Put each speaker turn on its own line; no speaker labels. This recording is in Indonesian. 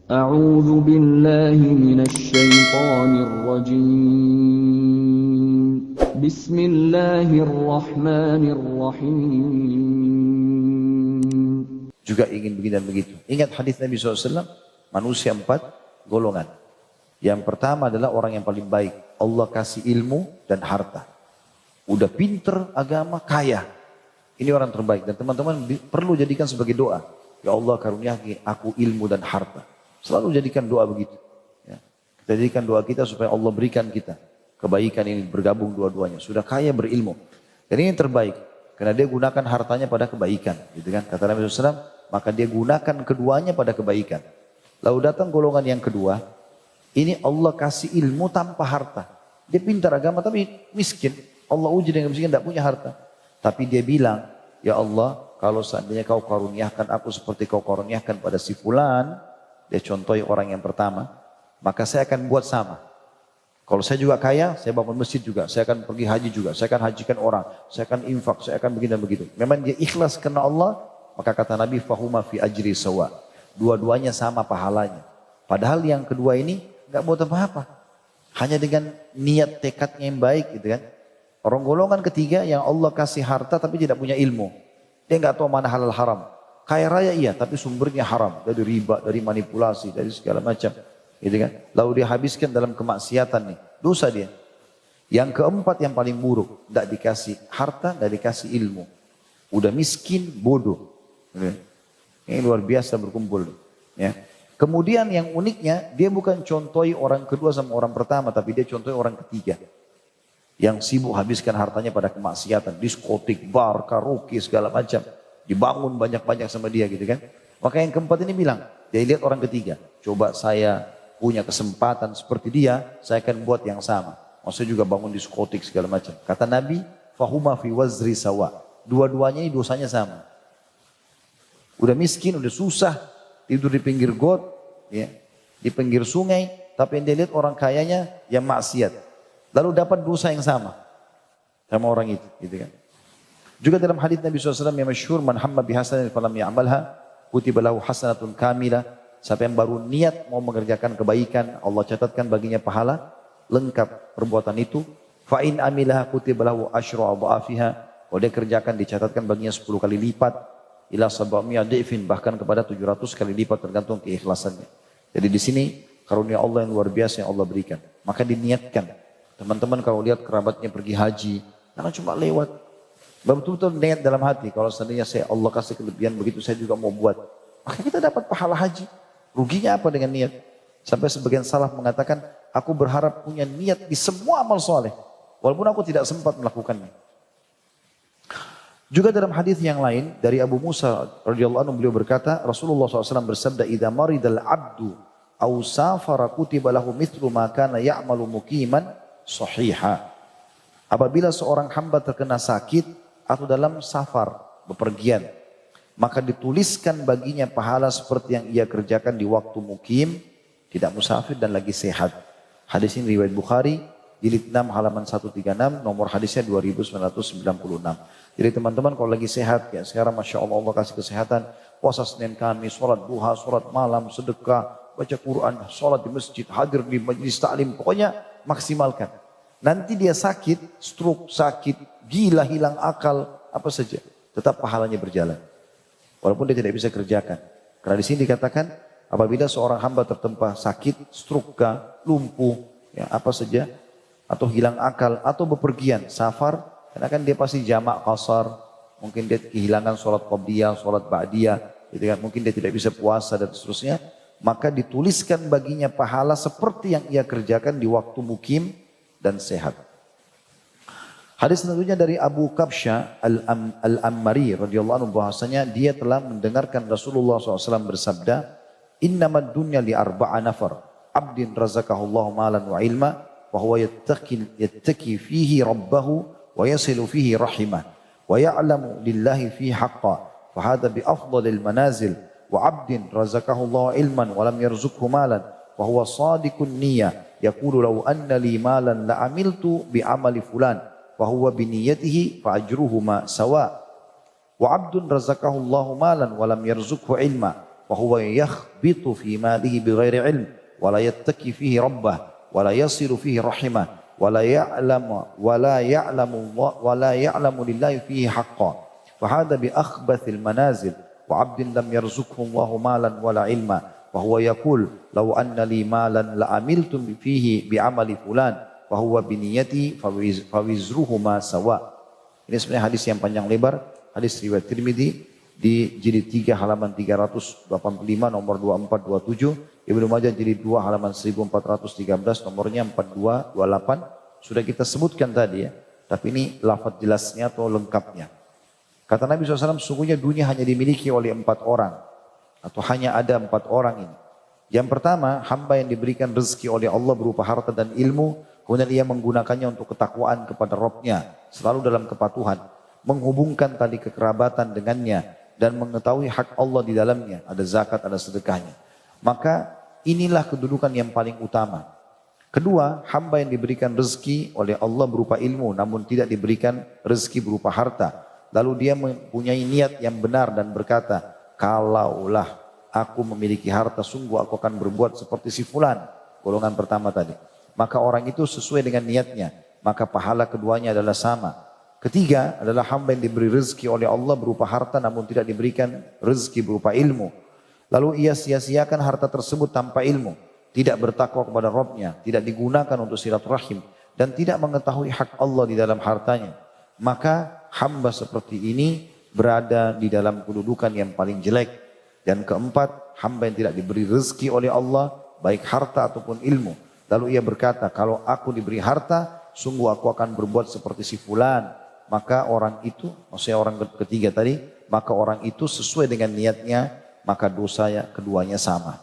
أعوذ بالله من الشيطان الرجيم بسم الله الرحمن الرحيم.
Juga ingin begini dan begitu. Ingat hadis Nabi SAW, manusia 4 golongan. Yang pertama adalah orang yang paling baik. Allah kasih ilmu dan harta. Udah pinter, agama, kaya. Ini orang terbaik. Dan teman-teman perlu jadikan sebagai doa. Ya Allah karuniai aku ilmu dan harta. Selalu jadikan doa begitu. Ya. Kita jadikan doa kita supaya Allah berikan kita kebaikan ini bergabung dua-duanya. Sudah kaya berilmu. Dan ini yang terbaik. Karena dia gunakan hartanya pada kebaikan. Gitu kan? Kata Nabi SAW, maka dia gunakan keduanya pada kebaikan. Lalu datang golongan yang kedua. Ini Allah kasih ilmu tanpa harta. Dia pintar agama tapi miskin. Allah uji dengan miskin, tidak punya harta. Tapi dia bilang, ya Allah, kalau seandainya kau karuniakan aku seperti kau karuniakan pada si fulan, dia contohi orang yang pertama, maka saya akan buat sama. Kalau saya juga kaya, saya bangun masjid juga, saya akan pergi haji juga, saya akan hajikan orang, saya akan infak, saya akan begini dan begitu. Memang dia ikhlas karena Allah, maka kata Nabi, fahuma fi ajri sawa. Dua-duanya sama pahalanya. Padahal yang kedua ini nggak buat apa-apa. Hanya dengan niat tekadnya yang baik gitu kan. Orang golongan ketiga yang Allah kasih harta tapi tidak punya ilmu. Dia nggak tahu mana halal haram. Kaya raya iya tapi sumbernya haram. Dari riba, dari manipulasi, dari segala macam. Gitu kan. Lalu dia habiskan dalam kemaksiatan nih. Dosa dia. Yang keempat yang paling buruk. Tidak dikasih harta, tidak dikasih ilmu. Udah miskin, bodoh. Gitu. Ini luar biasa berkumpul. Ya. Kemudian yang uniknya, dia bukan contohi orang kedua sama orang pertama, tapi dia contohi orang ketiga. Yang sibuk habiskan hartanya pada kemaksiatan, diskotik, bar, karaoke, segala macam. Dibangun banyak-banyak sama dia gitu kan. Maka yang keempat ini bilang, dia lihat orang ketiga. Coba saya punya kesempatan seperti dia, saya akan buat yang sama. Maksudnya juga bangun diskotik segala macam. Kata Nabi, fahuma fi wazri sawa. Dua-duanya ini dosanya sama. Udah miskin, udah susah, tidur di pinggir got, ya, di pinggir sungai, tapi yang dia lihat orang kayanya yang maksiat. Lalu dapat dosa yang sama orang itu, gitu kan. Juga dalam hadis Nabi SAW yang masyhur, man hamma bihasanin falam ya'malha, kutiba lahu hasanatun kamilah. Siapa yang baru niat mau mengerjakan kebaikan, Allah catatkan baginya pahala lengkap perbuatan itu. Fa in amilaha kutiba lahu asyru adhaafiha. Kalau dia kerjakan dicatatkan baginya 10 kali lipat. Ila sab'ami'a dhifin, bahkan kepada 700 kali lipat tergantung keikhlasannya. Jadi di sini karunia Allah yang luar biasa yang Allah berikan. Maka diniatkan. Teman-teman kalau lihat kerabatnya pergi haji, jangan cuma lewat. Betul-betul niat dalam hati. Kalau seandainya saya Allah kasih kelebihan begitu, saya juga mau buat. Maka kita dapat pahala haji. Ruginya apa dengan niat? Sampai sebagian salaf mengatakan, aku berharap punya niat di semua amal soleh. Walaupun aku tidak sempat melakukannya. Juga dalam hadis yang lain dari Abu Musa radhiyallahu anhu beliau berkata, Rasulullah SAW bersabda, "Idza maridal 'abdu aw safara kutiba lahu mithlu ma kana ya'malu muqiman sahiha." Apabila seorang hamba terkena sakit atau dalam safar, bepergian, maka dituliskan baginya pahala seperti yang ia kerjakan di waktu mukim, tidak musafir dan lagi sehat. Hadis ini riwayat Bukhari, jilid 6 halaman 136, nomor hadisnya 2996. Jadi teman-teman kalau lagi sehat, ya sekarang Masya Allah Allah kasih kesehatan, puasa Senin Kamis, sholat duha, sholat malam, sedekah, baca Quran, sholat di masjid, hadir di majlis ta'lim, pokoknya maksimalkan. Nanti dia sakit, stroke, sakit, gila, hilang akal, apa saja, tetap pahalanya berjalan. Walaupun dia tidak bisa kerjakan. Karena di sini dikatakan, apabila seorang hamba tertempa sakit, stroke, lumpuh, ya apa saja, atau hilang akal, atau bepergian, safar, karena kan dia pasti jamak qasar, mungkin dia kehilangan sholat qabliyah, sholat ba'diyah, gitu kan? Mungkin dia tidak bisa puasa dan seterusnya, maka dituliskan baginya pahala seperti yang ia kerjakan di waktu mukim dan sehat. Hadis tentunya dari Abu Kabsha Al-Ammari radhiyallahu anhu bahwasanya dia telah mendengarkan Rasulullah SAW bersabda, "Innamad dunya li arba'a nafar, abdin razaqahullahu malan wa ilma, wa huwa yattaki fihi rabbahu wa yasilu fihi rahimah, wa ya'lamu lillahi fihi haqqa, fa hadha bi afdalil manazil, wa abdin razaqahullahu ilman wa lam yarzuqhu malan, wa huwa sadiqun niyyah, yaqulu law anna li malan la amiltu bi amali fulan." Fahuwa biniyatihi fa'ajruhuma sawa. Wa abdun razaqahullahu malan walam yarzuqhu ilma wa huwa yakhbitu fi malihi bighairi ilm wa la yattaqi fihi rabbah wa la yasilu fihi rahimah wa la ya'lamu lillahi fihi haqqan fa hadha bi akhbathil manazil wa 'abdin lam yarzuqhu Allahu malan wala ilma wa huwa yaqul law anna li malan la amiltu fihi bi amali fulan wa huwa bi niyyati fa wizruhuma sawa. Ini sebenarnya hadis yang panjang lebar, hadis riwayat Tirmidzi di jilid 3 halaman 385 nomor 2427, Ibnu Majah jilid 2 halaman 1413 nomornya 4228. Sudah kita sebutkan tadi ya, tapi ini lafaz jelasnya atau lengkapnya. Kata Nabi SAW, sungguhnya dunia hanya dimiliki oleh 4 orang atau hanya ada 4 orang ini. Yang pertama, hamba yang diberikan rezeki oleh Allah berupa harta dan ilmu, kemudian ia menggunakannya untuk ketakwaan kepada Rabb-Nya, selalu dalam kepatuhan, menghubungkan tali kekerabatan dengannya, dan mengetahui hak Allah di dalamnya, ada zakat, ada sedekahnya. Maka inilah kedudukan yang paling utama. Kedua, hamba yang diberikan rezeki oleh Allah berupa ilmu, namun tidak diberikan rezeki berupa harta. Lalu dia mempunyai niat yang benar dan berkata, kalaulah aku memiliki harta, sungguh aku akan berbuat seperti si fulan, golongan pertama tadi. Maka orang itu sesuai dengan niatnya, maka pahala keduanya adalah sama. Ketiga adalah hamba yang diberi rezeki oleh Allah berupa harta namun tidak diberikan rezeki berupa ilmu. Lalu ia sia-siakan harta tersebut tanpa ilmu, tidak bertakwa kepada Rabb-Nya, tidak digunakan untuk silaturahim, dan tidak mengetahui hak Allah di dalam hartanya. Maka hamba seperti ini berada di dalam kedudukan yang paling jelek. Dan keempat, hamba yang tidak diberi rezeki oleh Allah, baik harta ataupun ilmu. Lalu ia berkata, kalau aku diberi harta, sungguh aku akan berbuat seperti si fulan. Maka orang itu, maksudnya orang ketiga tadi, maka orang itu sesuai dengan niatnya, maka dosa keduanya sama.